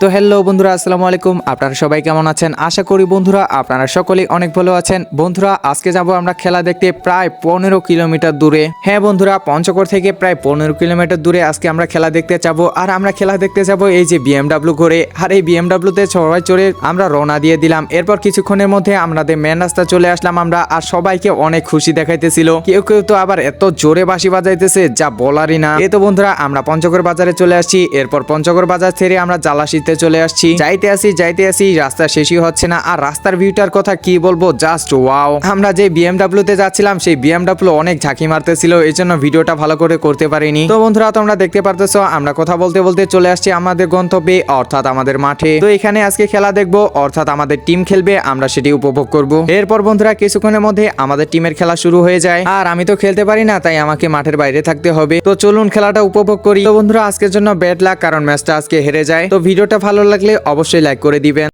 তো হ্যালো বন্ধুরা, আসসালামু আলাইকুম। আপনারা সবাই কেমন আছেন? আশা করি বন্ধুরা আপনারা সকলেই অনেক ভালো আছেন। বন্ধুরা আজকে যাব আমরা খেলা দেখতে প্রায় 15 কিলোমিটার দূরে। হ্যাঁ বন্ধুরা, পঞ্চগড় থেকে প্রায় 15 কিলোমিটার দূরে আজকে আমরা খেলা দেখতে যাব। আর আমরা খেলা দেখতে যাব এই যে বিএমডাব্লিউ করে। আর এই বিএমডাব্লিউতে সবাই চড়ে আমরা রওনা দিয়ে দিলাম। এরপর কিছুক্ষণের মধ্যে আমাদের মেন রাস্তা চলে আসলাম আমরা। আর সবাইকে অনেক খুশি দেখাইতেছিল। কেউ কেউ তো আবার এত জোরে বাঁশি বাজাইতেছে যা বলারই না। এই তো বন্ধুরা আমরা পঞ্চগড় বাজারে চলে আসছি। এরপর পঞ্চগড় বাজার ছেড়ে আমরা জালাশিতে চলে আসছি। যাইতে আসি রাস্তা শেষই হচ্ছে না। আর রাস্তার ভিউটার কথা কি বলবো, জাস্ট ওয়াও। আমরা যে বিএমডাব্লিউ তে যাচ্ছিলাম সেই বিএমডাব্লিউ অনেক ঝাঁকি মারতেছিল, এই জন্য ভিডিওটা ভালো করে করতে পারিনি। তো বন্ধুরা তোমরা দেখতে পারতেছো আমরা কথা বলতে বলতে চলে আসছি আমাদের গন্তব্যে, অর্থাৎ আমাদের মাঠে। তো এখানে আজকে খেলা দেখবো, অর্থাৎ আমাদের টিম খেলবে, আমরা সেটি উপভোগ করব। এরপর বন্ধুরা কিছুক্ষণের মধ্যে আমাদের টিমের খেলা শুরু হয়ে যায়। আর আমি তো খেলতে পারি না, তাই আমাকে মাঠের বাইরে থাকতে হবে। তো চলুন খেলাটা উপভোগ করি। তো বন্ধুরা আজকের জন্য ব্যাড লাক, কারণ ম্যাচটা আজকে হেরে যায়। তো ভিডিওটা ভালো লাগলে অবশ্যই লাইক করে দিবেন।